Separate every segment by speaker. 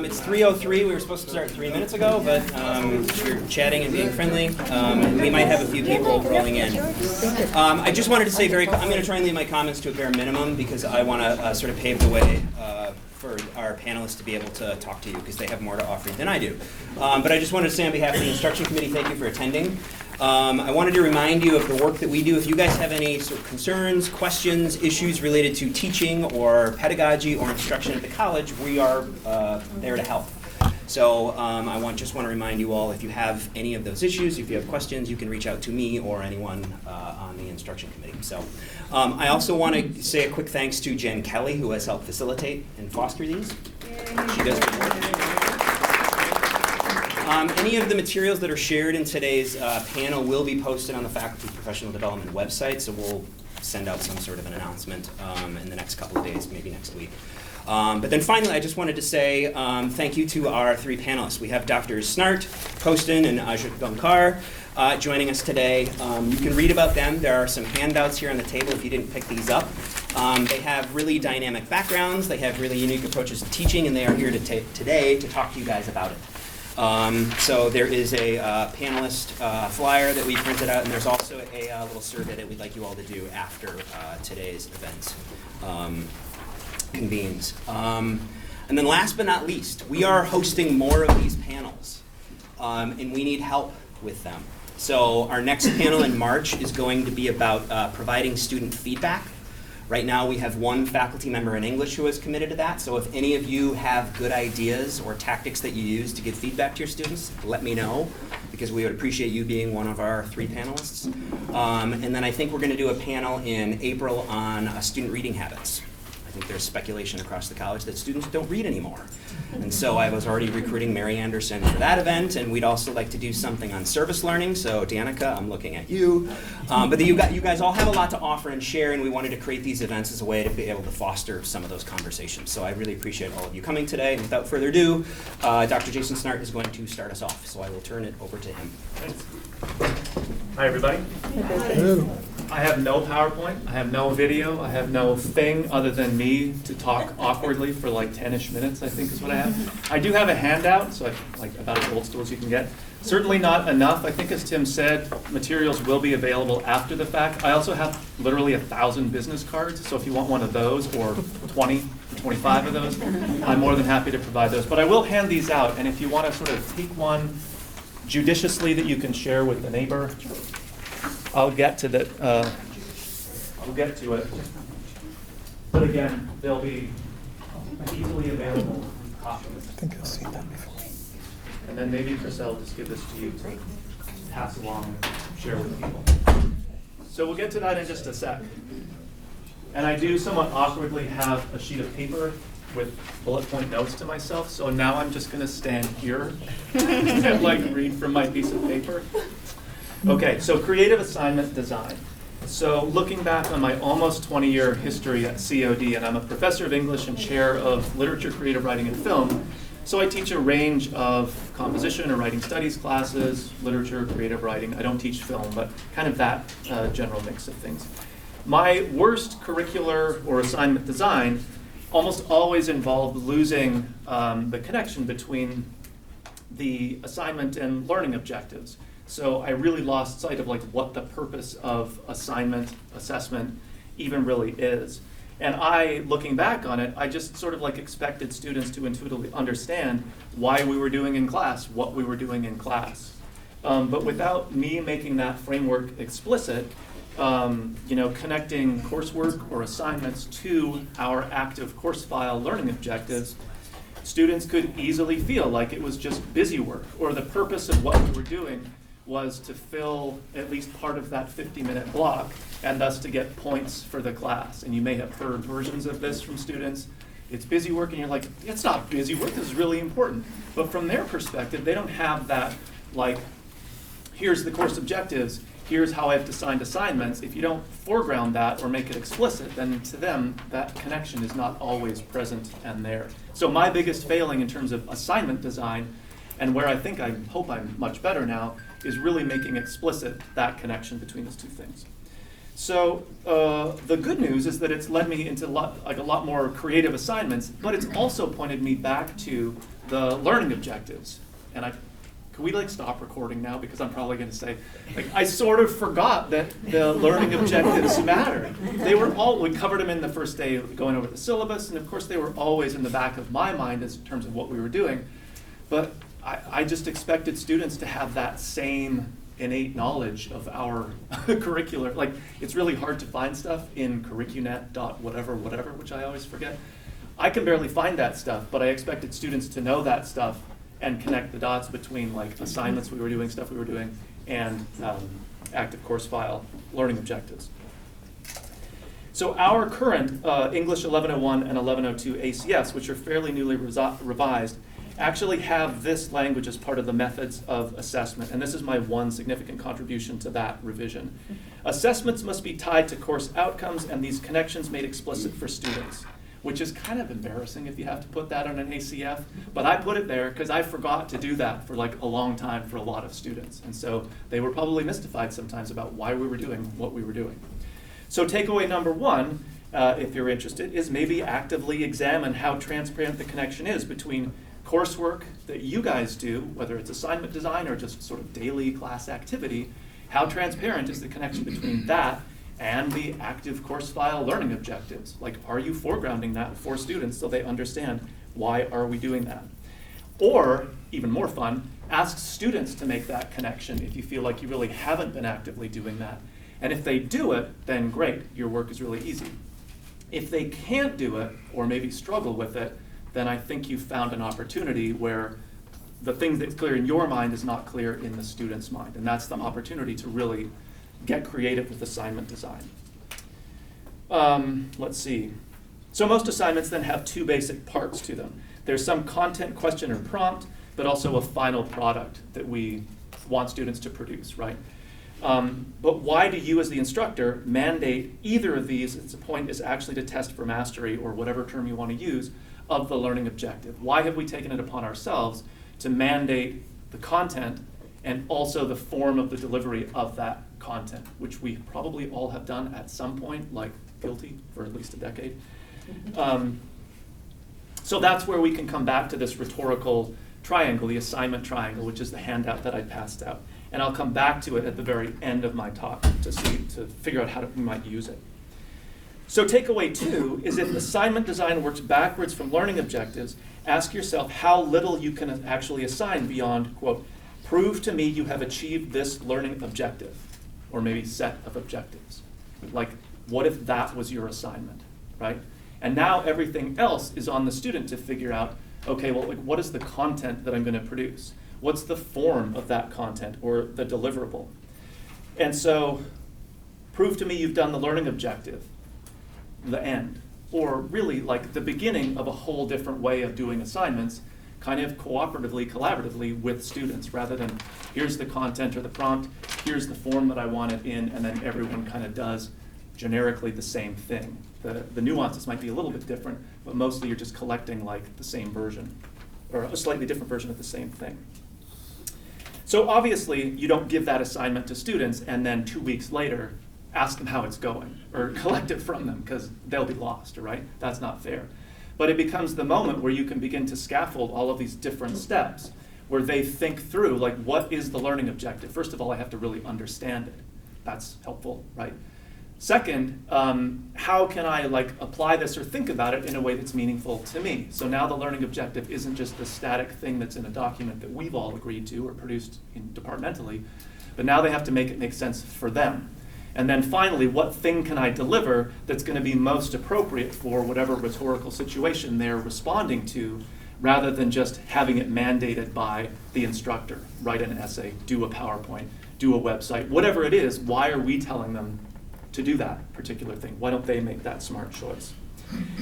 Speaker 1: It's 3:03. We were supposed to start 3 minutes ago, but we're chatting and being friendly. We might have a few people rolling in. I just wanted to say I'm going to try and leave my comments to a bare minimum because I want to sort of pave the way for our panelists to be able to talk to you because they have more to offer than I do. But I just wanted to say on behalf of the instruction committee, thank you for attending. I wanted to remind you of the work that we do. If you guys have any sort of concerns, questions, issues related to teaching or pedagogy or instruction at the college, we are there to help. So I just want to remind you all, if you have any of those issues, if you have questions, you can reach out to me or anyone on the instruction committee. So I also want to say a quick thanks to Jen Kelly, who has helped facilitate and foster these. She does good work. Any of the materials that are shared in today's panel will be posted on the Faculty Professional Development website, so we'll send out some sort of an announcement in the next couple of days, maybe next week. But then finally, I just wanted to say thank you to our three panelists. We have Drs. Snart, Poston, and Ajit Gankar joining us today. You can read about them. There are some handouts here on the table if you didn't pick these up. They have really dynamic backgrounds. They have really unique approaches to teaching, and they are here today to talk to you guys about it. So there is a panelist flyer that we printed out, and there's also a little survey that we'd like you all to do after today's event convenes. And then last but not least, we are hosting more of these panels, and we need help with them. So our next panel in March is going to be about providing student feedback. Right now we have one faculty member in English who is committed to that, so if any of you have good ideas or tactics that you use to give feedback to your students, let me know, because we would appreciate you being one of our three panelists. And then I think we're going to do a panel in April on student reading habits. I think there's speculation across the college that students don't read anymore. And so I was already recruiting Mary Anderson for that event, and we'd also like to do something on service learning. So Danica, I'm looking at you. But you guys all have a lot to offer and share, and we wanted to create these events as a way to be able to foster some of those conversations. So I really appreciate all of you coming today. And without further ado, Dr. Jason Snart is going to start us off. So I will turn it over to him.
Speaker 2: Thanks. Hi, everybody. Hello. I have no PowerPoint, I have no video, I have no thing other than me to talk awkwardly for like 10-ish minutes, I think is what I have. I do have a handout, so like about as old school as you can get. Certainly not enough. I think as Tim said, materials will be available after the fact. I also have literally 1,000 business cards, so if you want one of those or 20, 25 of those, I'm more than happy to provide those. But I will hand these out, and if you want to sort of take one judiciously that you can share with the neighbor, I'll get to it. But again, they'll be easily available copies.
Speaker 3: I think I've seen that before.
Speaker 2: And then maybe Chris, I'll just give this to you to pass along and share with people. So we'll get to that in just a sec. And I do somewhat awkwardly have a sheet of paper with bullet point notes to myself. So now I'm just going to stand here and like read from my piece of paper. Okay, so creative assignment design. So looking back on my almost 20-year history at COD, and I'm a professor of English and chair of literature, creative writing, and film. So I teach a range of composition or writing studies classes, literature, creative writing. I don't teach film, but kind of that general mix of things. My worst curricular or assignment design almost always involved losing the connection between the assignment and learning objectives. So I really lost sight of like what the purpose of assignment, assessment even really is. And I, looking back on it, I just sort of like expected students to intuitively understand why we were doing in class, what we were doing in class. But without me making that framework explicit, connecting coursework or assignments to our active course file learning objectives, students could easily feel like it was just busy work, or the purpose of what we were doing was to fill at least part of that 50-minute block and thus to get points for the class. And you may have heard versions of this from students. It's busy work, and you're like, it's not busy work, this is really important. But from their perspective, they don't have that, like, here's the course objectives, here's how I've assigned assignments. If you don't foreground that or make it explicit, then to them, that connection is not always present and there. So my biggest failing in terms of assignment design, and where I hope I'm much better now, is really making explicit that connection between those two things. So the good news is that it's led me into a lot more creative assignments, but it's also pointed me back to the learning objectives. And can we like stop recording now? Because I'm probably going to say, like, I sort of forgot that the learning objectives mattered. They were we covered them in the first day going over the syllabus, and of course they were always in the back of my mind in terms of what we were doing. But I just expected students to have that same innate knowledge of our curricular. Like, it's really hard to find stuff in curricunet.whatever, which I always forget. I can barely find that stuff, but I expected students to know that stuff and connect the dots between like assignments we were doing, stuff we were doing, and active course file learning objectives. So our current English 1101 and 1102 ACS, which are fairly newly revised, actually have this language as part of the methods of assessment, and this is my one significant contribution to that revision. Assessments must be tied to course outcomes and these connections made explicit for students, which is kind of embarrassing if you have to put that on an ACF, but I put it there because I forgot to do that for like a long time for a lot of students, and so they were probably mystified sometimes about why we were doing what we were doing. So takeaway number one, if you're interested, is maybe actively examine how transparent the connection is between coursework that you guys do, whether it's assignment design or just sort of daily class activity. How transparent is the connection between that and the active course file learning objectives? Like, are you foregrounding that for students so they understand why are we doing that? Or, even more fun, ask students to make that connection if you feel like you really haven't been actively doing that. And if they do it, then great, your work is really easy. If they can't do it, or maybe struggle with it, then I think you've found an opportunity where the thing that's clear in your mind is not clear in the student's mind. And that's the opportunity to really get creative with assignment design. Let's see. So most assignments then have two basic parts to them. There's some content, question, or prompt, but also a final product that we want students to produce, right? But why do you as the instructor mandate either of these? The point is actually to test for mastery, or whatever term you want to use, of the learning objective. Why have we taken it upon ourselves to mandate the content and also the form of the delivery of that content, which we probably all have done at some point, like guilty for at least a decade. So that's where we can come back to this rhetorical triangle, the assignment triangle, which is the handout that I passed out. And I'll come back to it at the very end of my talk to figure out how we might use it. So takeaway 2 is if assignment design works backwards from learning objectives, ask yourself how little you can actually assign beyond, quote, prove to me you have achieved this learning objective, or maybe set of objectives. Like, what if that was your assignment, right? And now everything else is on the student to figure out, okay, well, like, what is the content that I'm going to produce? What's the form of that content or the deliverable? And so, prove to me you've done the learning objective, the end, or really like the beginning of a whole different way of doing assignments, kind of cooperatively, collaboratively with students, rather than here's the content or the prompt, here's the form that I want it in, and then everyone kind of does generically the same thing. The nuances might be a little bit different, but mostly you're just collecting like the same version, or a slightly different version of the same thing. So obviously, you don't give that assignment to students and then 2 weeks later ask them how it's going, or collect it from them, because they'll be lost, right? That's not fair. But it becomes the moment where you can begin to scaffold all of these different steps, where they think through, like, what is the learning objective? First of all, I have to really understand it. That's helpful, right? Second, how can I like apply this or think about it in a way that's meaningful to me? So now the learning objective isn't just the static thing that's in a document that we've all agreed to or produced departmentally, but now they have to make it make sense for them. And then finally, what thing can I deliver that's going to be most appropriate for whatever rhetorical situation they're responding to, rather than just having it mandated by the instructor. Write an essay, do a PowerPoint, do a website, whatever it is. Why are we telling them to do that particular thing? Why don't they make that smart choice?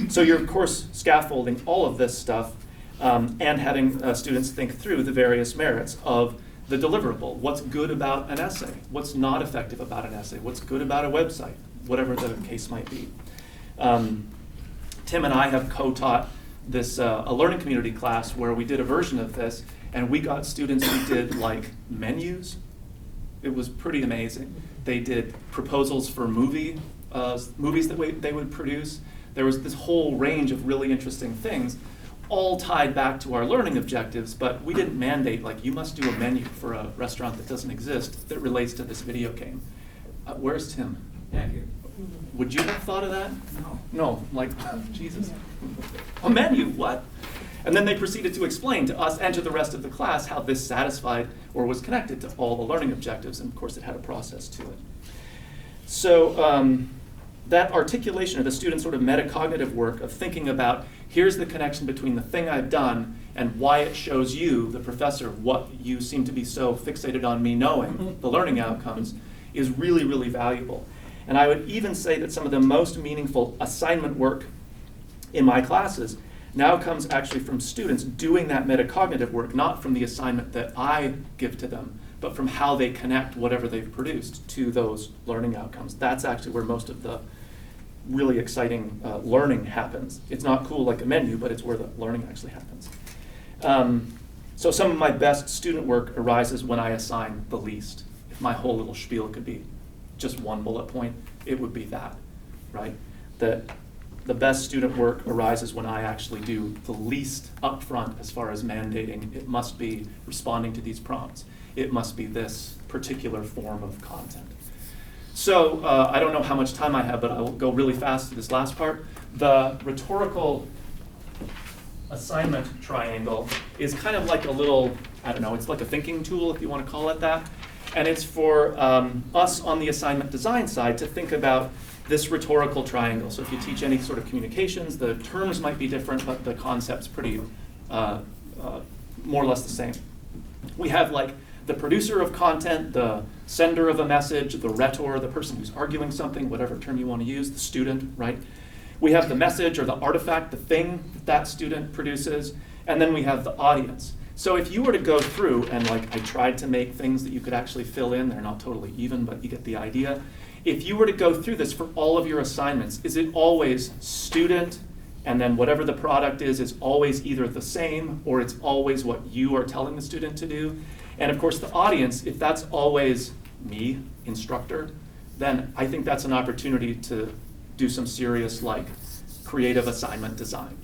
Speaker 2: So you're, of course, scaffolding all of this stuff and having students think through the various merits of the deliverable. What's good about an essay? What's not effective about an essay? What's good about a website? Whatever the case might be. Tim and I have co-taught this a learning community class where we did a version of this, and we got students who did like menus. It was pretty amazing. They did proposals for movies that they would produce. There was this whole range of really interesting things, all tied back to our learning objectives, but we didn't mandate, like, you must do a menu for a restaurant that doesn't exist that relates to this video game. Where's Tim?
Speaker 3: Thank you.
Speaker 2: Would you have thought of that?
Speaker 3: No.
Speaker 2: No, like, Jesus. A menu, what? And then they proceeded to explain to us and to the rest of the class how this satisfied or was connected to all the learning objectives, and of course it had a process to it. So that articulation of the student's sort of metacognitive work of thinking about, here's the connection between the thing I've done and why it shows you, the professor, what you seem to be so fixated on me knowing, the learning outcomes, is really, really valuable. And I would even say that some of the most meaningful assignment work in my classes now comes actually from students doing that metacognitive work, not from the assignment that I give to them, but from how they connect whatever they've produced to those learning outcomes. That's actually where most of the really exciting learning happens. It's not cool like a menu, but it's where the learning actually happens. So some of my best student work arises when I assign the least. If my whole little spiel could be just one bullet point, it would be that, right? That the best student work arises when I actually do the least upfront as far as mandating. It must be responding to these prompts. It must be this particular form of content. So I don't know how much time I have, but I will go really fast through this last part. The rhetorical assignment triangle is kind of like a little, I don't know, it's like a thinking tool if you want to call it that. And it's for us on the assignment design side to think about this rhetorical triangle. So if you teach any sort of communications, the terms might be different, but the concept's pretty more or less the same. We have like the producer of content, the sender of a message, the rhetor, the person who's arguing something, whatever term you want to use, the student, right? We have the message or the artifact, the thing that student produces, and then we have the audience. So if you were to go through, and like I tried to make things that you could actually fill in, they're not totally even, but you get the idea. If you were to go through this for all of your assignments, is it always student, and then whatever the product is always either the same, or it's always what you are telling the student to do? And of course the audience, if that's always me, instructor, then I think that's an opportunity to do some serious like creative assignment design.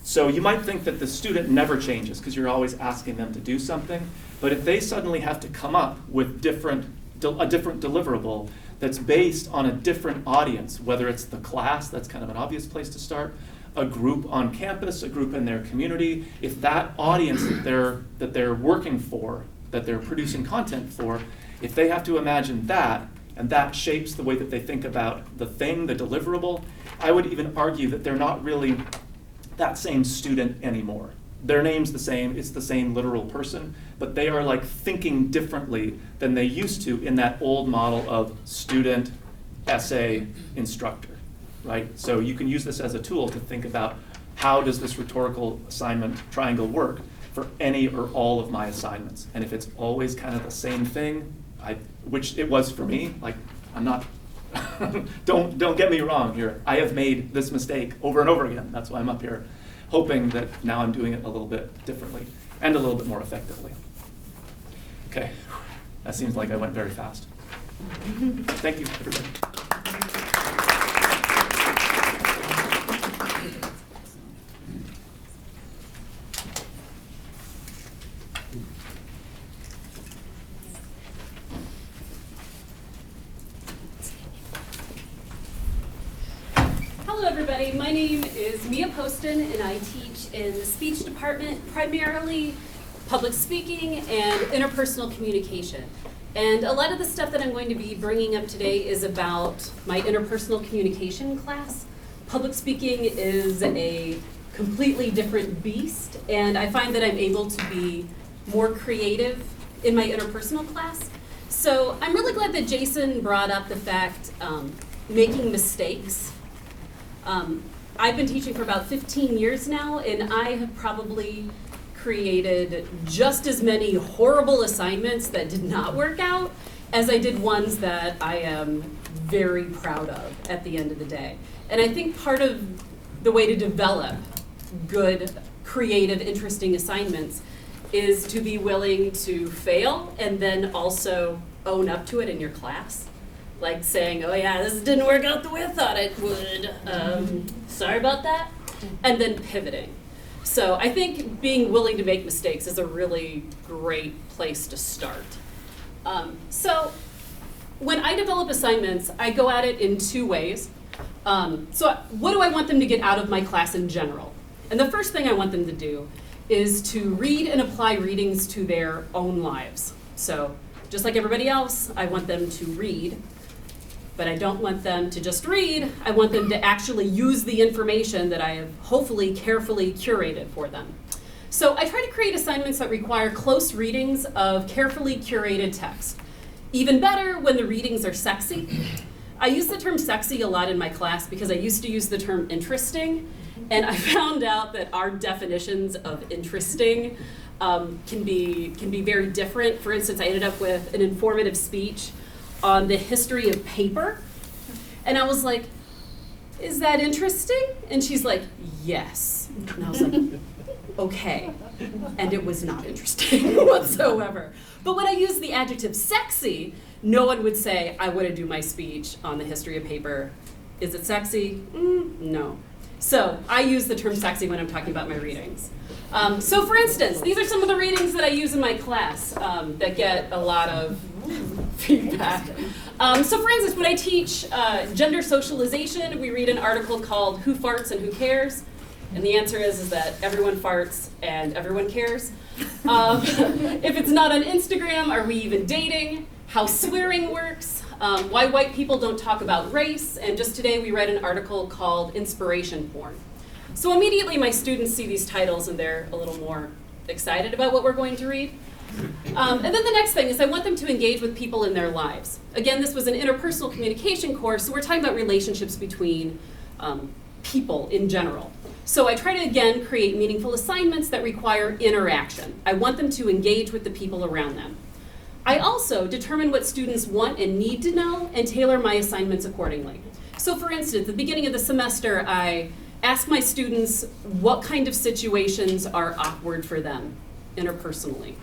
Speaker 2: So you might think that the student never changes because you're always asking them to do something, but if they suddenly have to come up with a different deliverable that's based on a different audience, whether it's the class, that's kind of an obvious place to start, a group on campus, a group in their community, if that audience that they're working for, that they're producing content for, if they have to imagine that, and that shapes the way that they think about the thing, the deliverable, I would even argue that they're not really that same student anymore. Their name's the same, it's the same literal person, but they are like thinking differently than they used to in that old model of student, essay, instructor, right? So you can use this as a tool to think about how does this rhetorical assignment triangle work for any or all of my assignments. And if it's always kind of the same thing, which it was for me, like I'm not, don't get me wrong here. I have made this mistake over and over again. That's why I'm up here, hoping that now I'm doing it a little bit differently and a little bit more effectively. Okay, that seems like I went very fast. Thank you, everybody.
Speaker 4: Hello everybody, my name is Mia Poston and I teach in the speech department, primarily public speaking and interpersonal communication. And a lot of the stuff that I'm going to be bringing up today is about my interpersonal communication class. Public speaking is a completely different beast, and I find that I'm able to be more creative in my interpersonal class. So I'm really glad that Jason brought up the fact making mistakes. I've been teaching for about 15 years now, and I have probably created just as many horrible assignments that did not work out as I did ones that I am very proud of at the end of the day. And I think part of the way to develop good, creative, interesting assignments is to be willing to fail and then also own up to it in your class. Like saying, oh yeah, this didn't work out the way I thought it would. Sorry about that. And then pivoting. So I think being willing to make mistakes is a really great place to start. So when I develop assignments, I go at it in two ways. So what do I want them to get out of my class in general? And the first thing I want them to do is to read and apply readings to their own lives. So just like everybody else, I want them to read, but I don't want them to just read. I want them to actually use the information that I have hopefully carefully curated for them. So I try to create assignments that require close readings of carefully curated text. Even better when the readings are sexy. I use the term sexy a lot in my class because I used to use the term interesting, and I found out that our definitions of interesting can be very different. For instance, I ended up with an informative speech on the history of paper, and I was like, is that interesting? And she's like, yes. And I was like, okay. And it was not interesting whatsoever. But when I use the adjective sexy, no one would say, I want to do my speech on the history of paper. Is it sexy? No. So I use the term sexy when I'm talking about my readings. So for instance, these are some of the readings that I use in my class that get a lot of feedback. So for instance, when I teach gender socialization, we read an article called Who Farts and Who Cares? And the answer is that everyone farts and everyone cares. If it's not on Instagram, are we even dating? How swearing works, why white people don't talk about race, and just today we read an article called Inspiration Porn. So immediately my students see these titles and they're a little more excited about what we're going to read. And then the next thing is I want them to engage with people in their lives. Again, this was an interpersonal communication course, so we're talking about relationships between people in general. So I try to, again, create meaningful assignments that require interaction. I want them to engage with the people around them. I also determine what students want and need to know and tailor my assignments accordingly. So for instance, at the beginning of the semester, I ask my students what kind of situations are awkward for them interpersonally.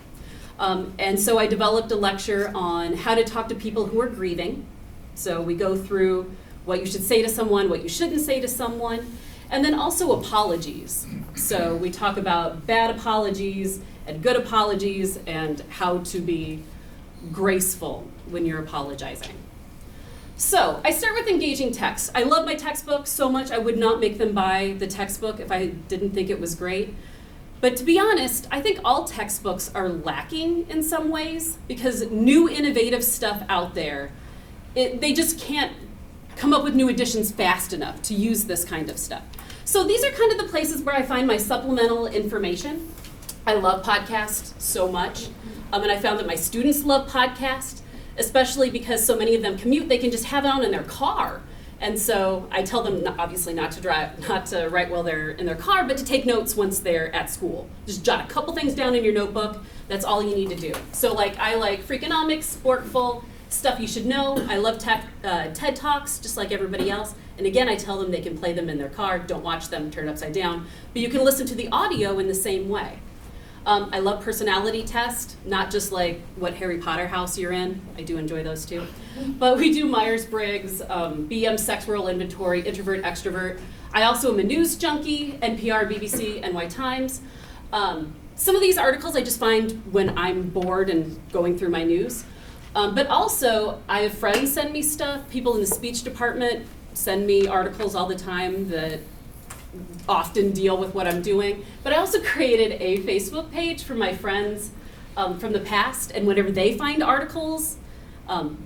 Speaker 4: And so I developed a lecture on how to talk to people who are grieving. So we go through what you should say to someone, what you shouldn't say to someone, and then also apologies. So we talk about bad apologies and good apologies and how to be graceful when you're apologizing. So I start with engaging text. I love my textbooks so much I would not make them buy the textbook if I didn't think it was great. But to be honest, I think all textbooks are lacking in some ways because new innovative stuff out there, they just can't come up with new editions fast enough to use this kind of stuff. So these are kind of the places where I find my supplemental information. I love podcasts so much. And I found that my students love podcasts, especially because so many of them commute, they can just have it on in their car. And so I tell them obviously not to write while they're in their car, but to take notes once they're at school. Just jot a couple things down in your notebook. That's all you need to do. So I like Freakonomics, Sporkful, stuff you should know. I love TED Talks, just like everybody else. And again, I tell them they can play them in their car. Don't watch them turn upside down. But you can listen to the audio in the same way. I love personality tests, not just like what Harry Potter house you're in. I do enjoy those too. But we do Myers-Briggs, BM Sex World Inventory, introvert, extrovert. I also am a news junkie, NPR, BBC, NY Times. Some of these articles I just find when I'm bored and going through my news. But also, I have friends send me stuff. People in the speech department send me articles all the time that often deal with what I'm doing. But I also created a Facebook page for my friends from the past, and whenever they find articles,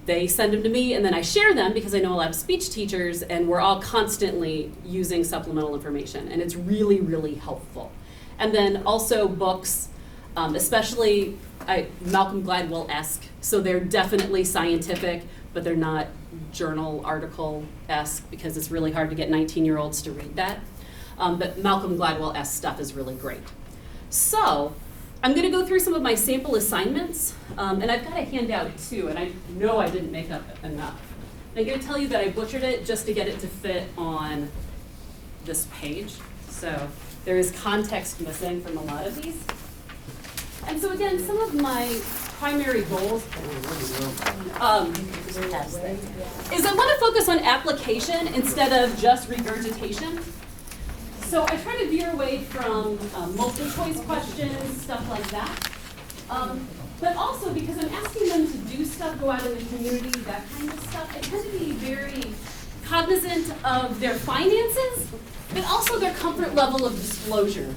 Speaker 4: they send them to me, and then I share them because I know a lot of speech teachers, and we're all constantly using supplemental information, and it's really, really helpful. And then also books, especially Malcolm Gladwell-esque, so they're definitely scientific, but they're not journal article-esque because it's really hard to get 19-year-olds to read that. But Malcolm Gladwell-esque stuff is really great. So I'm going to go through some of my sample assignments, and I've got a handout too, and I know I didn't make up enough. I'm going to tell you that I butchered it just to get it to fit on this page. So there is context missing from a lot of these. And so again, some of my primary goals is I want to focus on application instead of just regurgitation. So I try to veer away from multiple choice questions, stuff like that. But also because I'm asking them to do stuff, go out in the community, that kind of stuff, I tend to be very cognizant of their finances, but also their comfort level of disclosure.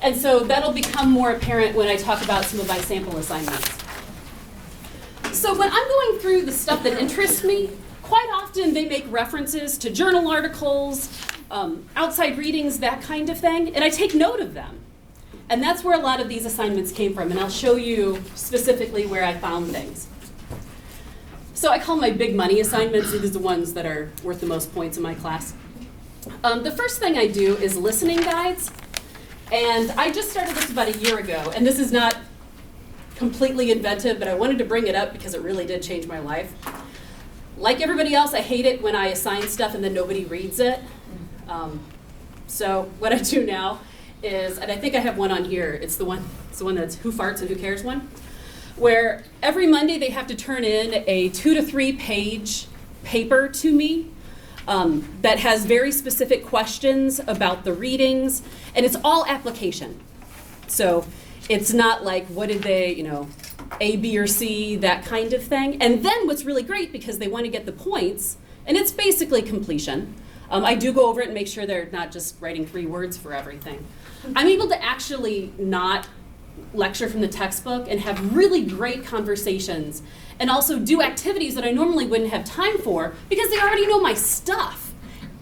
Speaker 4: And so that'll become more apparent when I talk about some of my sample assignments. So when I'm going through the stuff that interests me, quite often they make references to journal articles, outside readings, that kind of thing, and I take note of them. And that's where a lot of these assignments came from, and I'll show you specifically where I found things. So I call my big money assignments, these are the ones that are worth the most points in my class. The first thing I do is listening guides, and I just started this about a year ago, and this is not completely inventive, but I wanted to bring it up because it really did change my life. Like everybody else, I hate it when I assign stuff and then nobody reads it. So what I do now is, and I think I have one on here, it's the one that's Who Farts and Who Cares one, where every Monday they have to turn in a 2 to 3 page paper to me that has very specific questions about the readings, and it's all application. So it's not like, what did they, A, B, or C, that kind of thing. And then what's really great, because they want to get the points, and it's basically completion. I do go over it and make sure they're not just writing 3 words for everything. I'm able to actually not lecture from the textbook and have really great conversations and also do activities that I normally wouldn't have time for because they already know my stuff.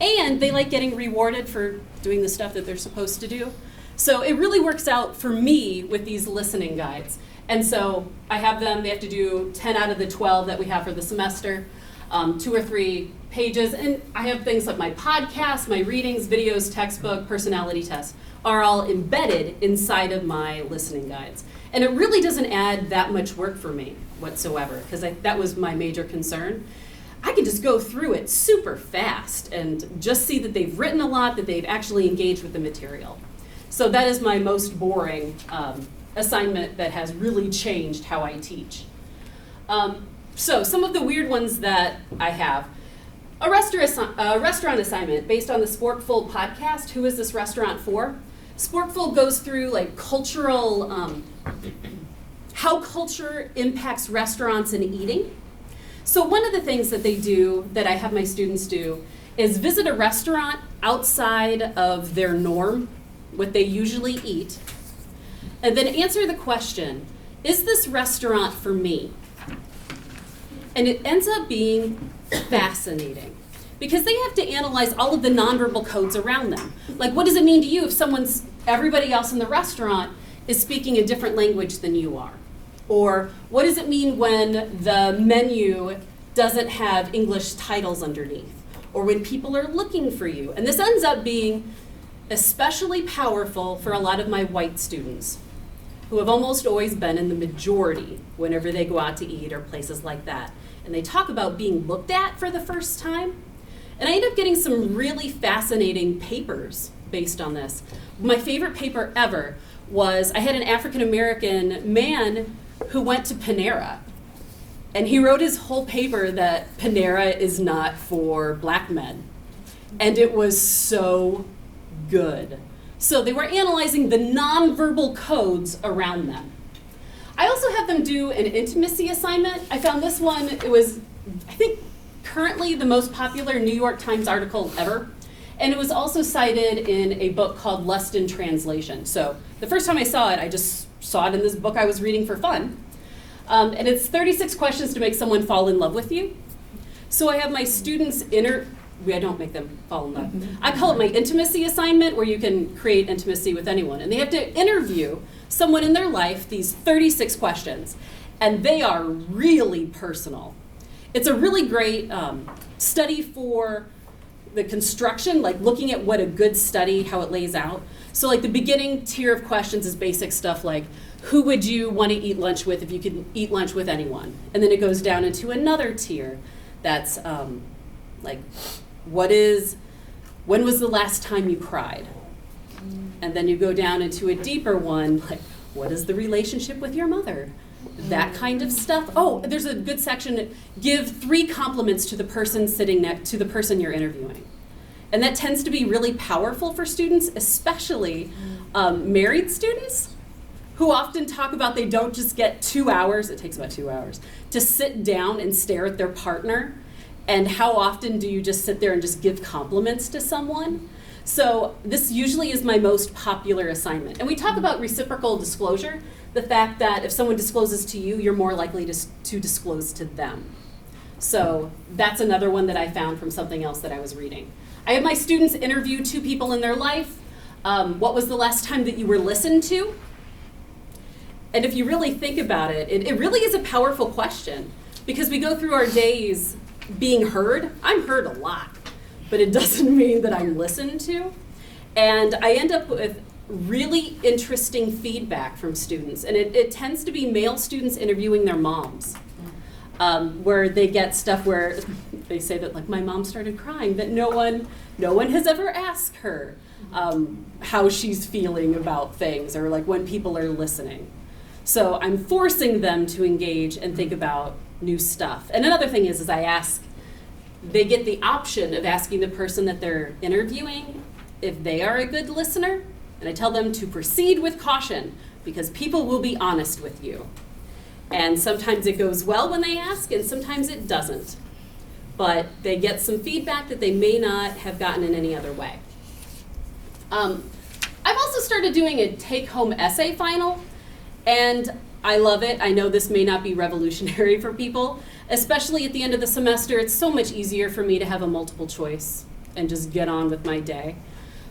Speaker 4: And they like getting rewarded for doing the stuff that they're supposed to do. So it really works out for me with these listening guides. And so I have them, they have to do 10 out of the 12 that we have for the semester, 2 or 3 pages. And I have things like my podcast, my readings, videos, textbook, personality test are all embedded inside of my listening guides. And it really doesn't add that much work for me whatsoever, because that was my major concern. I can just go through it super fast and just see that they've written a lot, that they've actually engaged with the material. So that is my most boring assignment that has really changed how I teach. So some of the weird ones that I have. A restaurant assignment based on the Sporkful podcast. Who is this restaurant for? Sporkful goes through like cultural, how culture impacts restaurants and eating. So one of the things that they do, that I have my students do, is visit a restaurant outside of their norm, what they usually eat, and then answer the question, is this restaurant for me? And it ends up being fascinating because they have to analyze all of the nonverbal codes around them. Like, what does it mean to you if everybody else in the restaurant is speaking a different language than you are? Or what does it mean when the menu doesn't have English titles underneath? Or when people are looking for you? And this ends up being especially powerful for a lot of my white students who have almost always been in the majority whenever they go out to eat or places like that. And they talk about being looked at for the first time. And I end up getting some really fascinating papers based on this. My favorite paper ever was, I had an African-American man who went to Panera. And he wrote his whole paper that Panera is not for black men. And it was so good. So they were analyzing the nonverbal codes around them. I also have them do an intimacy assignment. I found this one, it was, I think, currently the most popular New York Times article ever. And it was also cited in a book called Lust in Translation. So the first time I saw it, I just saw it in this book I was reading for fun. And it's 36 questions to make someone fall in love with you. So I have my students I don't make them fall in love. I call it my intimacy assignment, where you can create intimacy with anyone. And they have to interview someone in their life, these 36 questions. And they are really personal. It's a really great study for the construction, like looking at what a good study, how it lays out. So like the beginning tier of questions is basic stuff like, who would you want to eat lunch with if you could eat lunch with anyone? And then it goes down into another tier that's like, when was the last time you cried? And then you go down into a deeper one, like, what is the relationship with your mother? That kind of stuff. Oh, there's a good section, give 3 compliments to the person sitting next to the person you're interviewing. And that tends to be really powerful for students, especially married students, who often talk about they don't just get 2 hours, it takes about 2 hours, to sit down and stare at their partner. And how often do you just sit there and just give compliments to someone? So this usually is my most popular assignment. And we talk about reciprocal disclosure, the fact that if someone discloses to you, you're more likely to disclose to them. So that's another one that I found from something else that I was reading. I have my students interview 2 people in their life. What was the last time that you were listened to? And if you really think about it, it really is a powerful question, because we go through our days being heard. I'm heard a lot, but it doesn't mean that I'm listened to. And I end up with really interesting feedback from students, and it tends to be male students interviewing their moms, where they get stuff where they say that, like, my mom started crying, that no one has ever asked her how she's feeling about things, or like when people are listening. So I'm forcing them to engage and think about new stuff. And another thing is they get the option of asking the person that they're interviewing if they are a good listener, and I tell them to proceed with caution, because people will be honest with you. And sometimes it goes well when they ask, and sometimes it doesn't. But they get some feedback that they may not have gotten in any other way. I've also started doing a take-home essay final, and I love it. I know this may not be revolutionary for people, especially at the end of the semester. It's so much easier for me to have a multiple choice and just get on with my day.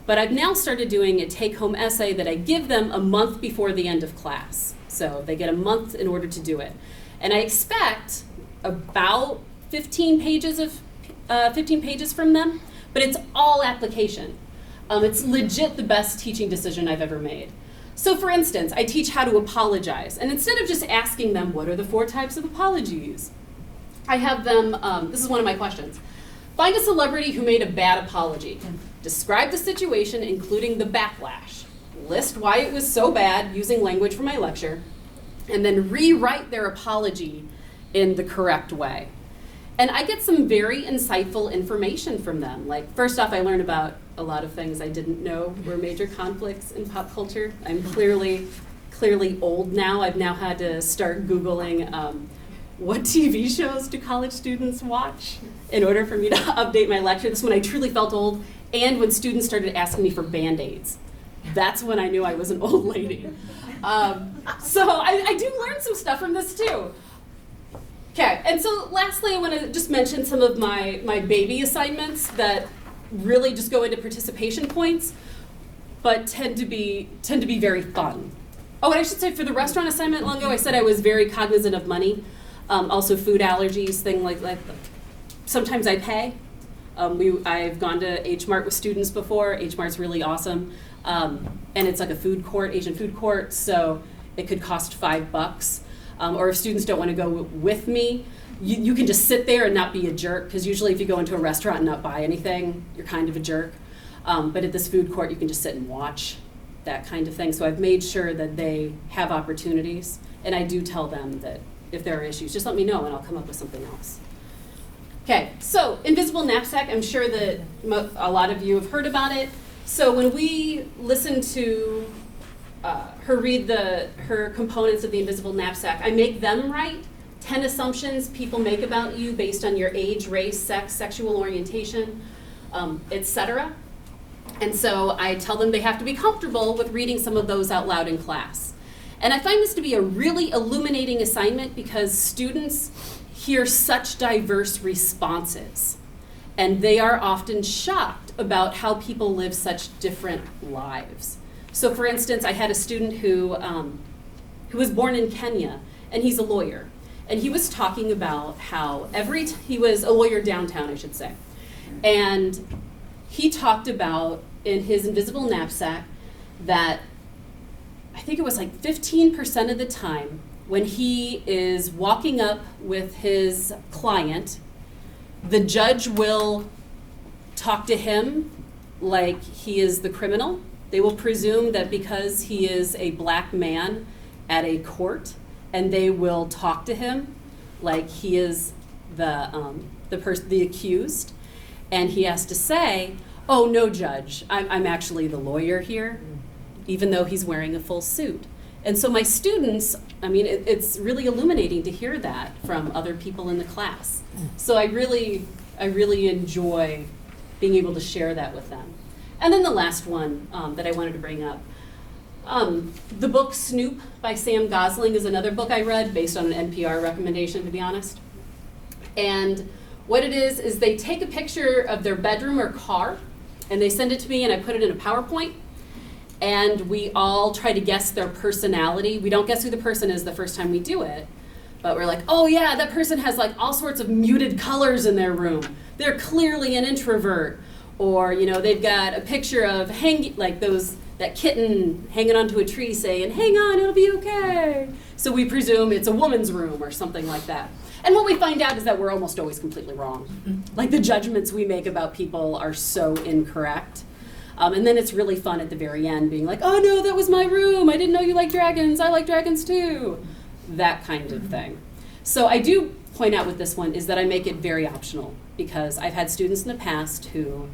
Speaker 4: But I've now started doing a take-home essay that I give them a month before the end of class. So they get a month in order to do it. And I expect about 15 pages from them, but it's all application. It's legit the best teaching decision I've ever made. So for instance, I teach how to apologize. And instead of just asking them, what are the 4 types of apologies? I have them, this is one of my questions. Find a celebrity who made a bad apology. Describe the situation, including the backlash. List why it was so bad using language from my lecture, and then rewrite their apology in the correct way. And I get some very insightful information from them. Like, first off, I learn about a lot of things I didn't know were major conflicts in pop culture. I'm clearly old now. I've now had to start Googling what TV shows do college students watch in order for me to update my lecture. This is when I truly felt old, and when students started asking me for Band-Aids. That's when I knew I was an old lady. So I do learn some stuff from this too. Okay, and so lastly, I want to just mention some of my baby assignments that really just go into participation points, but tend to be very fun. Oh, and I should say, for the restaurant assignment long ago, I said I was very cognizant of money. Also food allergies, things like that. Sometimes I pay. I've gone to H Mart with students before. H Mart's really awesome. And it's like a food court, Asian food court, so it could cost $5. Or if students don't want to go with me, you can just sit there and not be a jerk, because usually if you go into a restaurant and not buy anything, you're kind of a jerk. But at this food court, you can just sit and watch, that kind of thing. So I've made sure that they have opportunities, and I do tell them that if there are issues, just let me know and I'll come up with something else. Okay, so Invisible Knapsack, I'm sure that a lot of you have heard about it. So when we listen to her read her components of the Invisible Knapsack, I make them write 10 assumptions people make about you based on your age, race, sex, sexual orientation, etc. And so I tell them they have to be comfortable with reading some of those out loud in class. And I find this to be a really illuminating assignment, because students hear such diverse responses, and they are often shocked about how people live such different lives. So for instance, I had a student who was born in Kenya, and he's a lawyer. And he was talking about how he was a lawyer downtown, I should say. And he talked about in his Invisible Knapsack that I think it was like 15% of the time when he is walking up with his client, the judge will talk to him like he is the criminal. They will presume that because he is a black man at a court, and they will talk to him like he is the accused, and he has to say, oh, no, judge, I'm actually the lawyer here, even though he's wearing a full suit. And so my students, I mean, it's really illuminating to hear that from other people in the class. So I really enjoy being able to share that with them. And then the last one that I wanted to bring up. The book Snoop by Sam Gosling is another book I read based on an NPR recommendation, to be honest. And what it is they take a picture of their bedroom or car, and they send it to me, and I put it in a PowerPoint. And we all try to guess their personality. We don't guess who the person is the first time we do it, but we're like, oh yeah, that person has like all sorts of muted colors in their room. They're clearly an introvert. Or, you know, they've got a picture of that kitten hanging onto a tree saying, hang on, it'll be okay. So we presume it's a woman's room or something like that. And what we find out is that we're almost always completely wrong. Like the judgments we make about people are so incorrect. And then it's really fun at the very end being like, oh no, that was my room. I didn't know you like dragons. I like dragons too. That kind of thing. So I do point out with this one is that I make it very optional because I've had students in the past who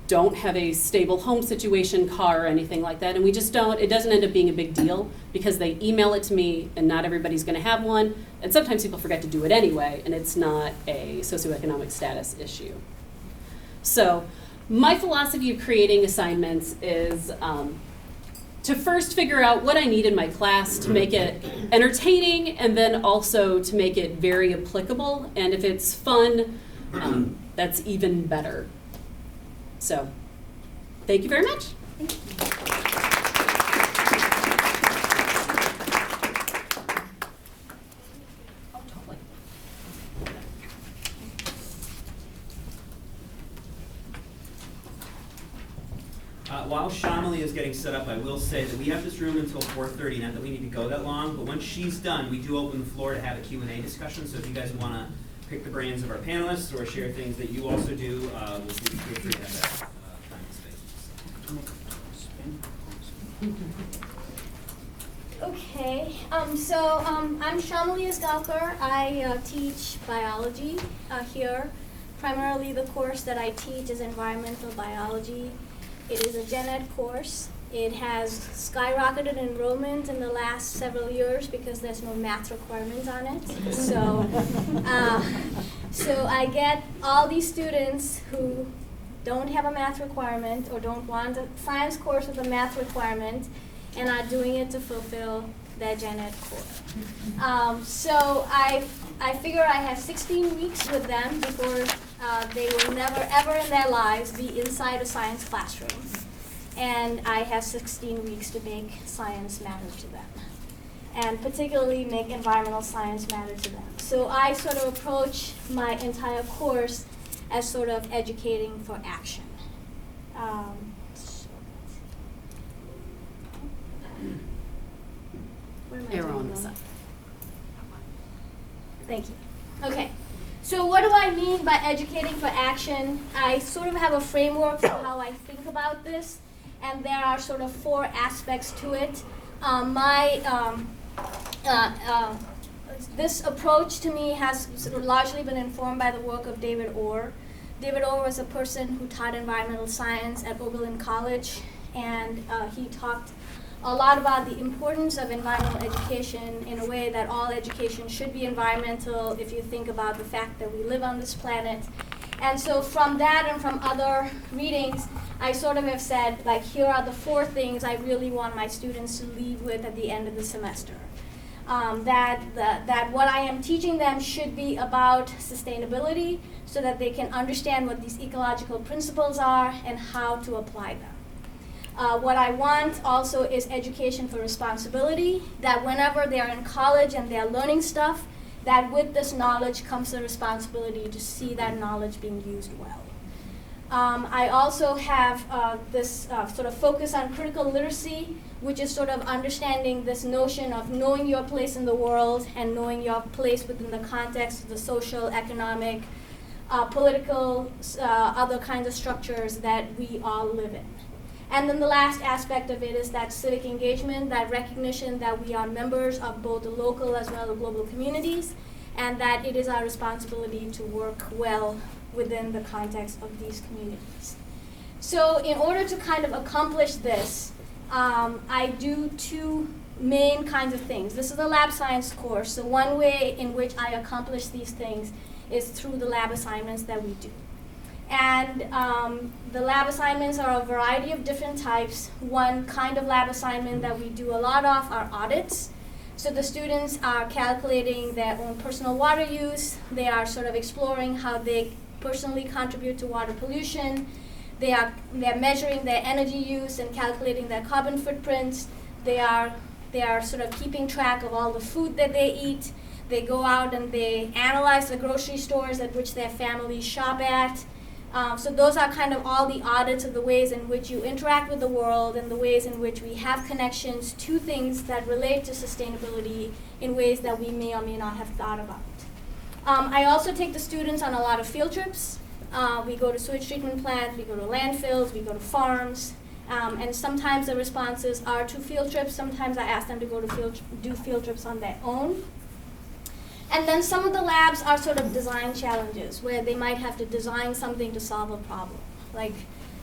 Speaker 4: don't have a stable home situation, car, or anything like that. And we just don't, it doesn't end up being a big deal because they email it to me and not everybody's gonna have one. And sometimes people forget to do it anyway and it's not a socioeconomic status issue. So my philosophy of creating assignments is to first figure out what I need in my class to make it entertaining and then also to make it very applicable. And if it's fun, that's even better. So, thank you very much.
Speaker 1: While Shamali is getting set up, I will say that we have this room until 4:30, not that we need to go that long, but once she's done, we do open the floor to have a Q&A discussion, so if you guys want to pick the brains of our panelists or share things that you also do, we'll feel free to have that time and space.
Speaker 3: Okay, I'm Shamali Asgalkar. I teach biology here. Primarily the course that I teach is environmental biology. It is a gen ed course. It has skyrocketed enrollment in the last several years because there's no math requirements on it. So I get all these students who don't have a math requirement or don't want a science course with a math requirement and are doing it to fulfill their gen ed core. So I figure I have 16 weeks with them before they will never ever in their lives be inside a science classroom. And I have 16 weeks to make science matter to them, and particularly make environmental science matter to them. So I sort of approach my entire course as sort of educating for action. Where am I
Speaker 4: Arrow
Speaker 3: doing
Speaker 4: on the
Speaker 3: wrong?
Speaker 4: side.
Speaker 3: Thank you. Okay. So what do I mean by educating for action? I sort of have a framework for how I think about this, and there are sort of 4 aspects to it. This approach to me has sort of largely been informed by the work of David Orr. David Orr was a person who taught environmental science at Oberlin College, and he talked a lot about the importance of environmental education in a way that all education should be environmental if you think about the fact that we live on this planet. And so from that and from other readings, I sort of have said, like, here are the 4 things I really want my students to leave with at the end of the semester. That what I am teaching them should be about sustainability so that they can understand what these ecological principles are and how to apply them. What I want also is education for responsibility, that whenever they're in college and they're learning stuff, that with this knowledge comes the responsibility to see that knowledge being used well. I also have this sort of focus on critical literacy, which is sort of understanding this notion of knowing your place in the world and knowing your place within the context of the social, economic, political, other kinds of structures that we all live in. And then the last aspect of it is that civic engagement, that recognition that we are members of both the local as well as global communities, and that it is our responsibility to work well within the context of these communities. So in order to kind of accomplish this, I do two main kinds of things. This is a lab science course, so one way in which I accomplish these things is through the lab assignments that we do. And the lab assignments are a variety of different types. One kind of lab assignment that we do a lot of are audits. So the students are calculating their own personal water use. They are sort of exploring how they personally contribute to water pollution. They're measuring their energy use and calculating their carbon footprints. They are sort of keeping track of all the food that they eat. They go out and they analyze the grocery stores at which their families shop at. So those are kind of all the audits of the ways in which you interact with the world and the ways in which we have connections to things that relate to sustainability in ways that we may or may not have thought about. I also take the students on a lot of field trips. We go to sewage treatment plants, we go to landfills, we go to farms, and sometimes the responses are to field trips. Sometimes I ask them to go to do field trips on their own. And then some of the labs are sort of design challenges where they might have to design something to solve a problem. Like,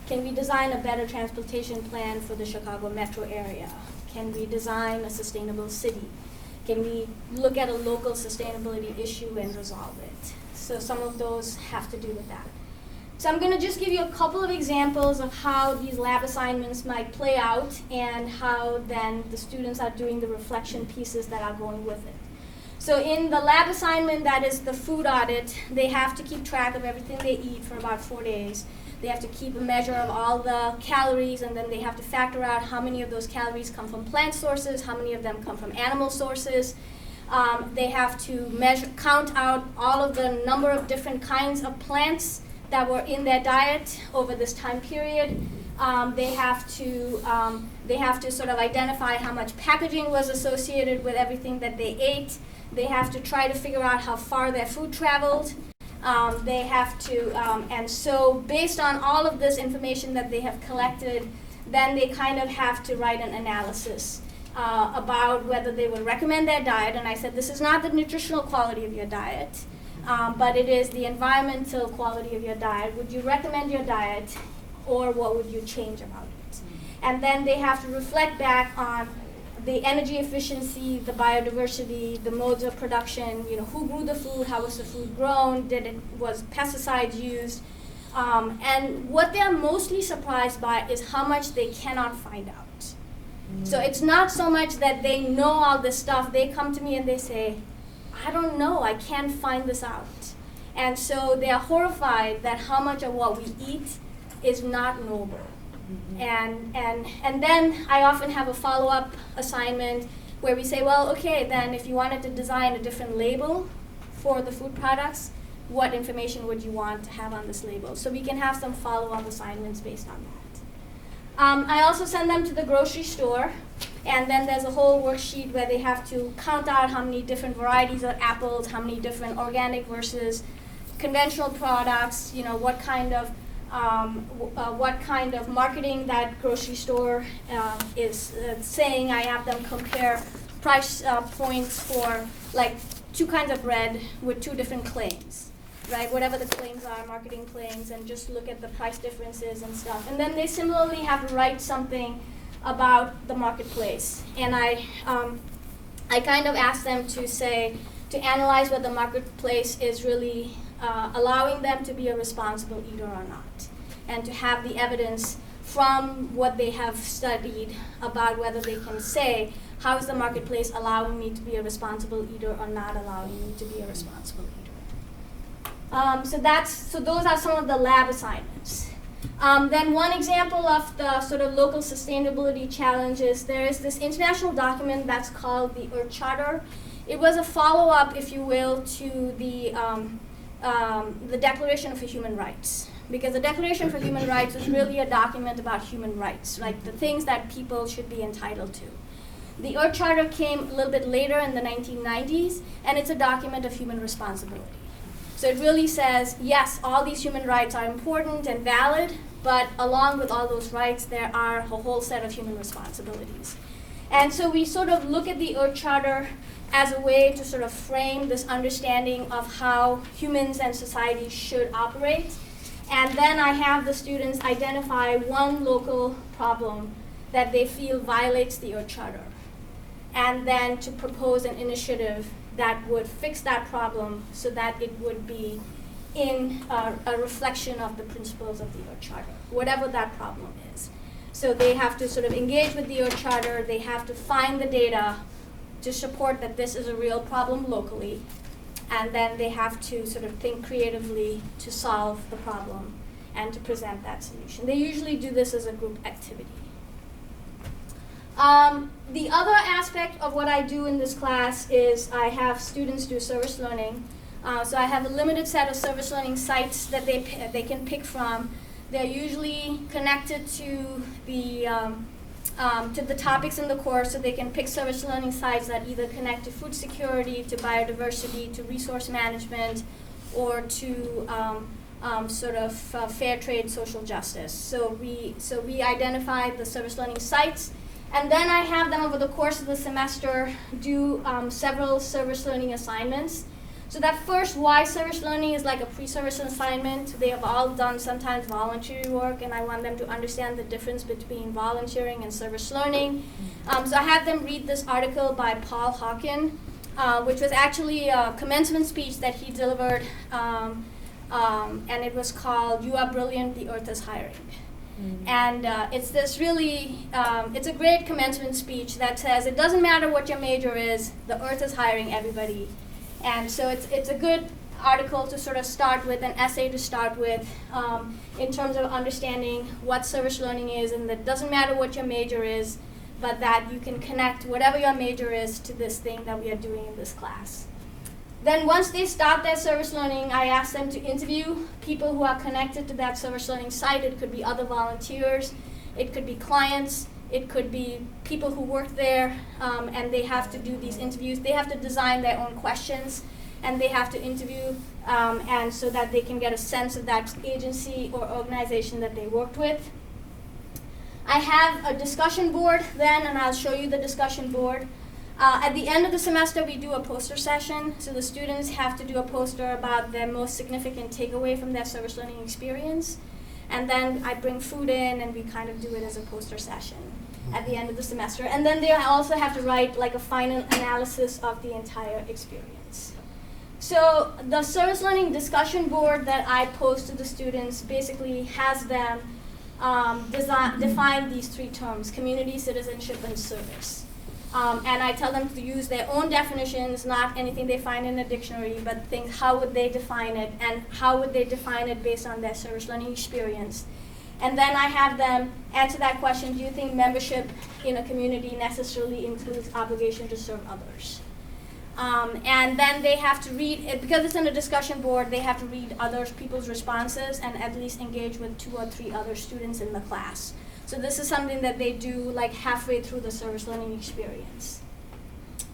Speaker 3: can we design a better transportation plan for the Chicago metro area? Can we design a sustainable city? Can we look at a local sustainability issue and resolve it? So some of those have to do with that. So I'm going to just give you a couple of examples of how these lab assignments might play out and how then the students are doing the reflection pieces that are going with it. So in the lab assignment, that is the food audit, they have to keep track of everything they eat for about 4 days. They have to keep a measure of all the calories, and then they have to factor out how many of those calories come from plant sources, how many of them come from animal sources. They have to count out all of the number of different kinds of plants that were in their diet over this time period. They have to sort of identify how much packaging was associated with everything that they ate. They have to try to figure out how far their food traveled. They have to, and so based on all of this information that they have collected, then they kind of have to write an analysis about whether they would recommend their diet. And I said, this is not the nutritional quality of your diet, but it is the environmental quality of your diet. Would you recommend your diet, or what would you change about it? And then they have to reflect back on the energy efficiency, the biodiversity, the modes of production, who grew the food, how was the food grown, was pesticides used? And what they're mostly surprised by is how much they cannot find out. So it's not so much that they know all this stuff. They come to me and they say, I don't know, I can't find this out. And so they are horrified that how much of what we eat is not knowable. And then I often have a follow-up assignment where we say, well, okay, then if you wanted to design a different label for the food products, what information would you want to have on this label? So we can have some follow-up assignments based on that. I also send them to the grocery store, and then there's a whole worksheet where they have to count out how many different varieties of apples, how many different organic versus conventional products, what kind of marketing that grocery store is saying. I have them compare price points for like 2 kinds of bread with 2 different claims, right? Whatever the claims are, marketing claims, and just look at the price differences and stuff. And then they similarly have to write something about the marketplace. And I kind of ask them to analyze whether the marketplace is really allowing them to be a responsible eater or not, and to have the evidence from what they have studied about whether they can say, how is the marketplace allowing me to be a responsible eater or not allowing me to be a responsible eater. So those are some of the lab assignments. Then one example of the sort of local sustainability challenges, there is this international document that's called the Earth Charter. It was a follow-up, if you will, to the Declaration for Human Rights. Because the Declaration for Human Rights is really a document about human rights, like the things that people should be entitled to. The Earth Charter came a little bit later in the 1990s, and it's a document of human responsibility. So it really says, yes, all these human rights are important and valid, but along with all those rights, there are a whole set of human responsibilities. And so we sort of look at the Earth Charter as a way to sort of frame this understanding of how humans and society should operate. And then I have the students identify one local problem that they feel violates the Earth Charter, and then to propose an initiative that would fix that problem so that it would be in a reflection of the principles of the Earth Charter, whatever that problem is. So they have to sort of engage with the Earth Charter, they have to find the data to support that this is a real problem locally, and then they have to sort of think creatively to solve the problem and to present that solution. They usually do this as a group activity. The other aspect of what I do in this class is I have students do service learning. So I have a limited set of service learning sites that they can pick from. They're usually connected to the topics in the course, so they can pick service learning sites that either connect to food security, to biodiversity, to resource management, or to sort of fair trade, social justice. So we identify the service learning sites, and then I have them over the course of the semester do several service learning assignments. So that first why service learning is like a pre-service assignment. They have all done sometimes voluntary work, and I want them to understand the difference between volunteering and service learning. So I had them read this article by Paul Hawken, which was actually a commencement speech that he delivered, and it was called "You Are Brilliant, the Earth is Hiring." And it's this really, it's a great commencement speech that says it doesn't matter what your major is, the Earth is hiring everybody. And so it's a good article to sort of start with, an essay to start with, in terms of understanding what service learning is, and that it doesn't matter what your major is, but that you can connect whatever your major is to this thing that we are doing in this class. Then once they start their service learning, I ask them to interview people who are connected to that service learning site. It could be other volunteers, it could be clients, it could be people who work there, and they have to do these interviews. They have to design their own questions, and they have to interview, and so that they can get a sense of that agency or organization that they worked with. I have a discussion board then, and I'll show you the discussion board. At the end of the semester, we do a poster session, so the students have to do a poster about their most significant takeaway from their service learning experience. And then I bring food in, and we kind of do it as a poster session at the end of the semester. And then they also have to write like a final analysis of the entire experience. So the service learning discussion board that I post to the students basically has them define these three terms: community, citizenship, and service. And I tell them to use their own definitions, not anything they find in a dictionary, but think how would they define it, and how would they define it based on their service learning experience. And then I have them answer that question: do you think membership in a community necessarily includes obligation to serve others? And then they have to read, because it's in a discussion board, they have to read other people's responses and at least engage with 2 or 3 other students in the class. So this is something that they do like halfway through the service learning experience.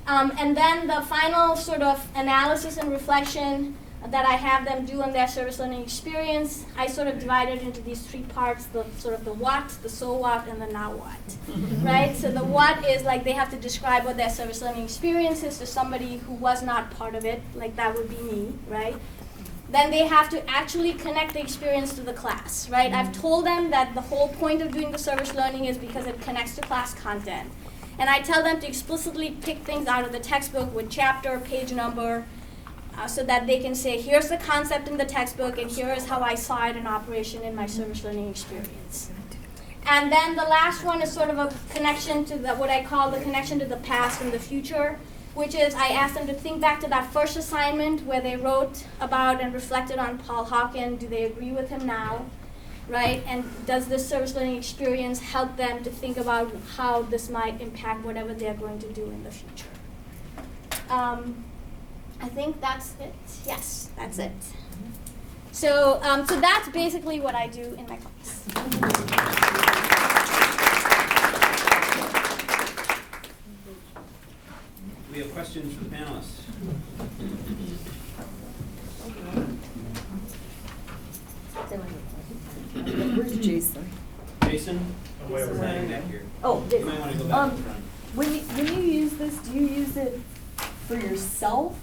Speaker 3: And then the final sort of analysis and reflection that I have them do on their service learning experience, I sort of divide it into these 3 parts: the sort of the what, the so what, and the now what, right? So the what is like they have to describe what their service learning experience is to somebody who was not part of it, like that would be me, right? Then they have to actually connect the experience to the class, right? I've told them that the whole point of doing the service learning is because it connects to class content. And I tell them to explicitly pick things out of the textbook with chapter, page number, so that they can say, here's the concept in the textbook, and here is how I saw it in operation in my service learning experience. And then the last one is sort of a connection to what I call the connection to the past and the future, which is I asked them to think back to that first assignment where they wrote about and reflected on Paul Hawken. Do they agree with him now, right? And does this service learning experience help them to think about how this might impact whatever they're going to do in the future? I think that's it. Yes, that's it. So, so that's basically what I do in my class.
Speaker 5: We have questions for the panelists.
Speaker 6: Where's Jason?
Speaker 5: Jason,
Speaker 2: Away over
Speaker 5: standing
Speaker 2: there.
Speaker 5: back here.
Speaker 6: Oh,
Speaker 5: You might want to go back to the front.
Speaker 6: When you use this, do you use it for yourself?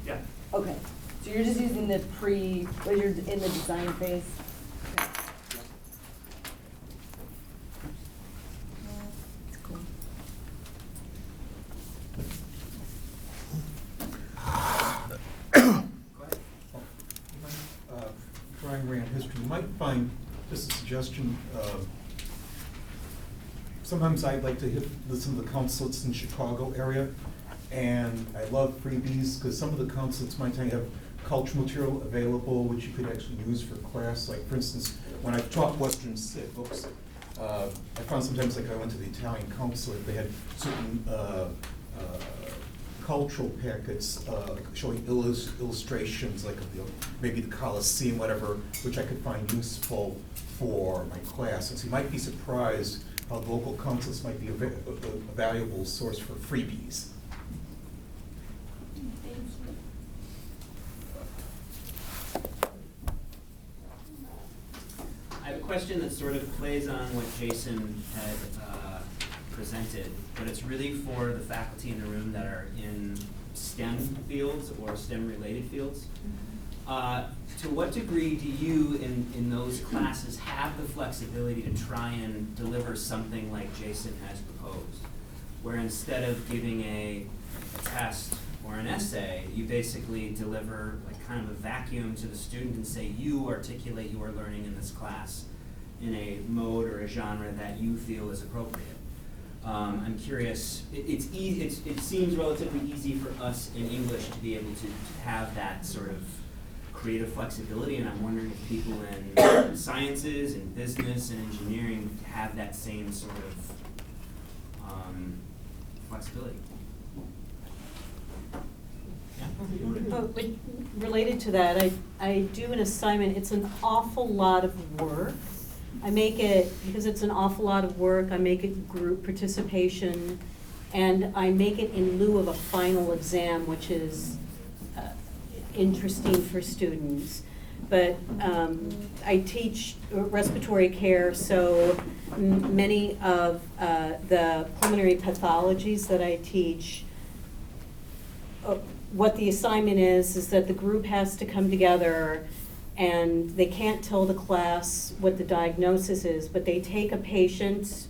Speaker 2: Yeah.
Speaker 6: Okay, so you're just using the when you're in the design phase? Okay. That's cool.
Speaker 7: Drawing around history, you might find, just a suggestion, sometimes I like to listen to the consulates in the Chicago area, and I love freebies, because some of the consulates might have cultural material available which you could actually use for class. Like, for instance, when I taught Western Civ books, I found sometimes, like I went to the Italian consulate, they had certain cultural packets showing illustrations, like of maybe the Colosseum, whatever, which I could find useful for my class. And so you might be surprised how local consulates might be a valuable source for freebies.
Speaker 5: I have a question that sort of plays on what Jason had presented, but it's really for the faculty in the room that are in STEM fields or STEM-related fields. To what degree do you, in those classes, have the flexibility to try and deliver something like Jason has proposed, where instead of giving a test or an essay, you basically deliver like kind of a vacuum to the student and say, you articulate your learning in this class in a mode or a genre that you feel is appropriate? I'm curious, it seems relatively easy for us in English to be able to have that sort of creative flexibility, and I'm wondering if people in sciences and business and engineering have that same sort of flexibility.
Speaker 8: Related to that, I do an assignment. It's an awful lot of work. I make it, because it's an awful lot of work, I make it group participation, and I make it in lieu of a final exam, which is interesting for students. But I teach respiratory care, so many of the pulmonary pathologies that I teach, what the assignment is that the group has to come together and they can't tell the class what the diagnosis is, but they take a patient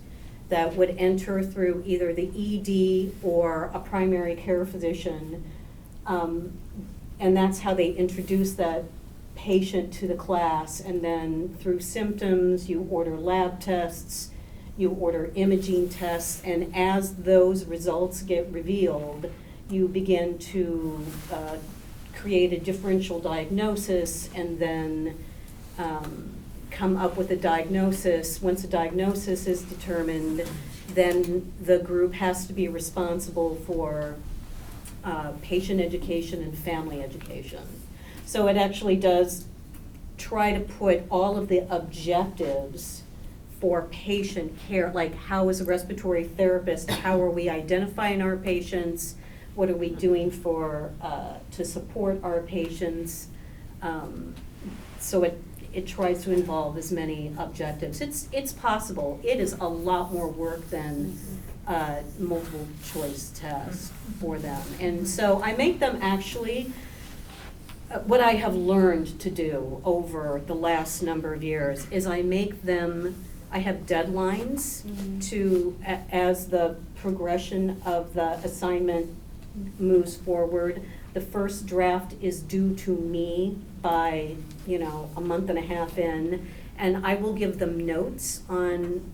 Speaker 8: that would enter through either the ED or a primary care physician, and that's how they introduce that patient to the class. And then through symptoms, you order lab tests, you order imaging tests, and as those results get revealed, you begin to create a differential diagnosis and then come up with a diagnosis. Once a diagnosis is determined, then the group has to be responsible for patient education and family education. So it actually does try to put all of the objectives for patient care, like how as a respiratory therapist, how are we identifying our patients, what are we doing for to support our patients. So it tries to involve as many objectives. It's possible. It is a lot more work than multiple choice tests for them. And so I make them actually, what I have learned to do over the last number of years is I make them, I have deadlines to, as the progression of the assignment moves forward. The first draft is due to me by, a month and a half in, and I will give them notes on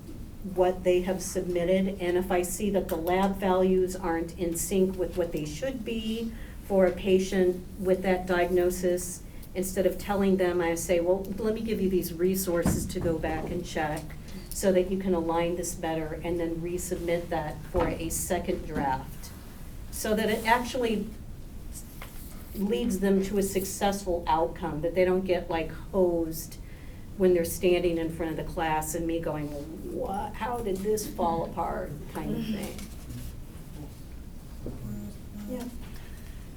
Speaker 8: what they have submitted, and if I see that the lab values aren't in sync with what they should be for a patient with that diagnosis, instead of telling them, I say, well, let me give you these resources to go back and check so that you can align this better, and then resubmit that for a second draft, so that it actually leads them to a successful outcome, that they don't get like hosed when they're standing in front of the class and me going, what, how did this fall apart, kind of thing.
Speaker 9: Yeah.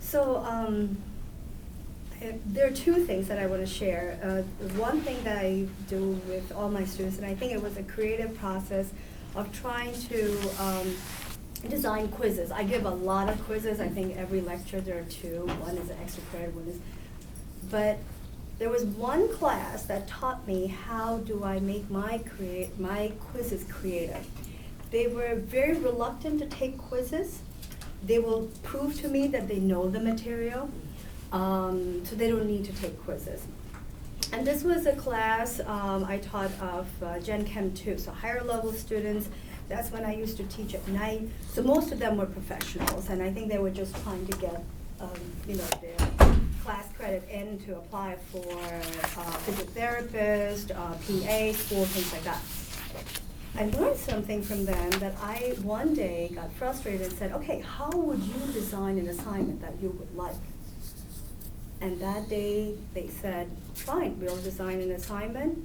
Speaker 9: So there are two things that I want to share. One thing that I do with all my students, and I think it was a creative process of trying to design quizzes. I give a lot of quizzes. I think every lecture there are two. One is an extra credit, one is, but there was one class that taught me how do I make my quizzes creative. They were very reluctant to take quizzes. They will prove to me that they know the material, so they don't need to take quizzes. And this was a class I taught of Gen Chem 2, so higher level students. That's when I used to teach at night. So most of them were professionals, and I think they were just trying to get, their class credit in to apply for physiotherapist, PA, school, things like that. I learned something from them that I one day got frustrated and said, okay, how would you design an assignment that you would like? And that day they said, fine, we'll design an assignment.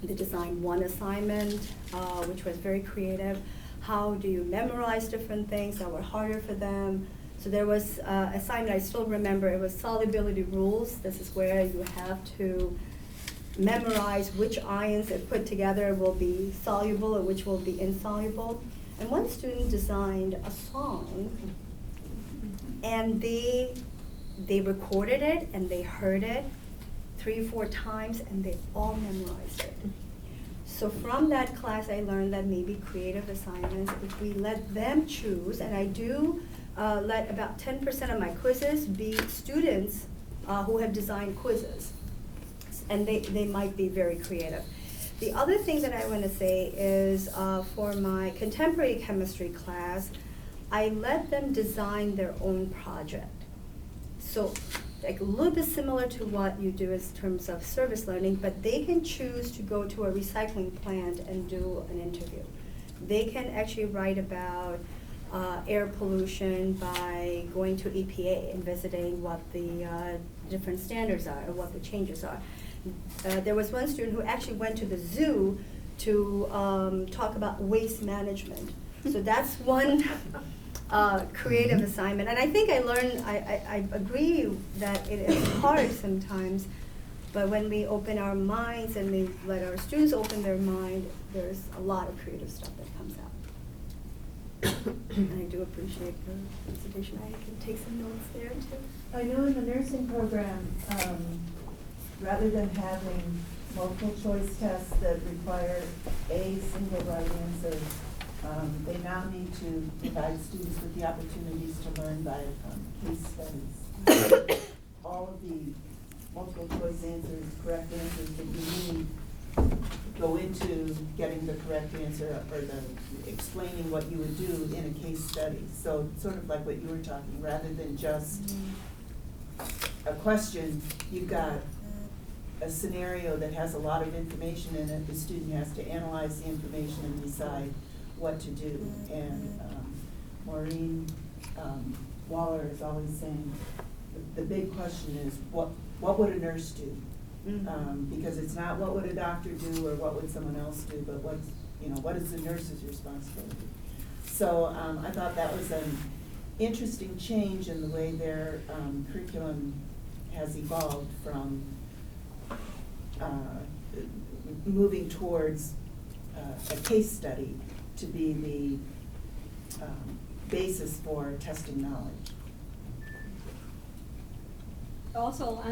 Speaker 9: They designed one assignment, which was very creative. How do you memorize different things that were harder for them? So there was an assignment I still remember, it was solubility rules. This is where you have to memorize which ions, if put together, will be soluble and which will be insoluble. And one student designed a song, and they recorded it and they heard it 3 or 4 times, and they all memorized it. So from that class, I learned that maybe creative assignments, if we let them choose, and I do let about 10% of my quizzes be students who have designed quizzes, and they might be very creative. The other thing that I want to say is for my contemporary chemistry class, I let them design their own project. So like a little bit similar to what you do in terms of service learning, but they can choose to go to a recycling plant and do an interview. They can actually write about air pollution by going to EPA and visiting what the different standards are or what the changes are. There was one student who actually went to the zoo to talk about waste management. So that's one creative assignment. And I think I learned, I agree that it is hard sometimes, but when we open our minds and we let our students open their mind, there's a lot of creative stuff that comes out. And I do appreciate the presentation. I can take some notes there too.
Speaker 10: I know in the nursing program, rather than having multiple choice tests that require a single right answer, they now need to provide students with the opportunities to learn by case studies. All of the multiple choice answers, correct answers that you need go into getting the correct answer or the explaining what you would do in a case study. So sort of like what you were talking, rather than just a question, you've got a scenario that has a lot of information in it. The student has to analyze the information and decide what to do. And Maureen Waller is always saying the big question is what would a nurse do? Because it's not what would a doctor do or what would someone else do, but what is the nurse's responsibility? So I thought that was an interesting change in the way their curriculum has evolved from moving towards a case study to be the basis for testing knowledge.
Speaker 11: Also,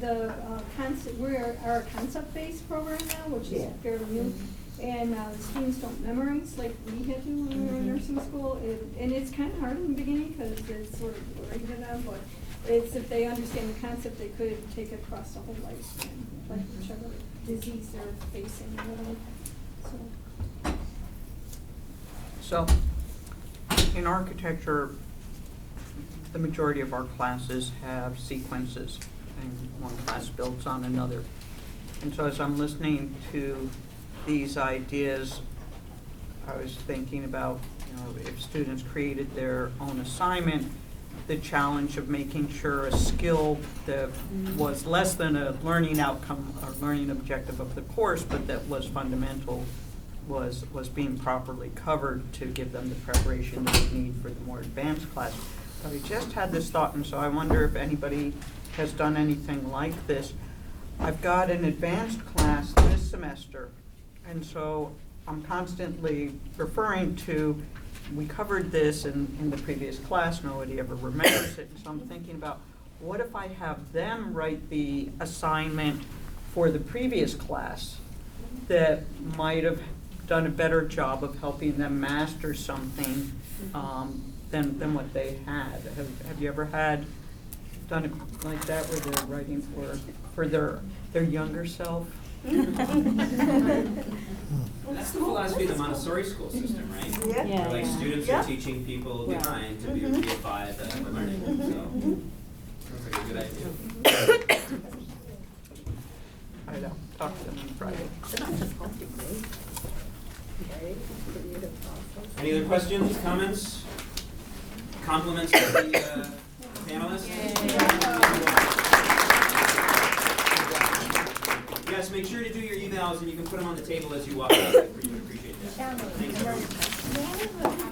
Speaker 11: the concept, we're our concept-based program now, which is fairly new, and the students don't memorize like we had to when we were in nursing school, and it's kind of hard in the beginning because it's sort of boring to them, but it's if they understand the concept, they could take it across the whole lifespan, like whichever disease they're facing or whatever.
Speaker 12: So, in architecture, the majority of our classes have sequences, and one class builds on another. And so as I'm listening to these ideas, I was thinking about, if students created their own assignment, the challenge of making sure a skill that was less than a learning outcome or learning objective of the course, but that was fundamental, was being properly covered to give them the preparation that they need for the more advanced class. But I just had this thought, and so I wonder if anybody has done anything like this. I've got an advanced class this semester, and so I'm constantly referring to, we covered this in the previous class, nobody ever remembers it, and so I'm thinking about, what if I have them write the assignment for the previous class that might have done a better job of helping them master something than what they had? Have you ever done it like that, where they're writing for their younger self?
Speaker 5: That's the philosophy of the Montessori school system, right?
Speaker 9: Yeah.
Speaker 8: Yeah,
Speaker 5: Where like
Speaker 8: yeah.
Speaker 5: students
Speaker 9: Yeah.
Speaker 5: are teaching people
Speaker 8: Yeah.
Speaker 5: behind to be
Speaker 9: Mhm.
Speaker 5: reify the learning, so. Sounds like a good idea.
Speaker 12: I know, talk to them on Friday.
Speaker 5: Any other questions, comments, compliments to the panelists? Yes, make sure to do your evals and you can put them on the table as you walk out. We would appreciate that. Thanks, everyone.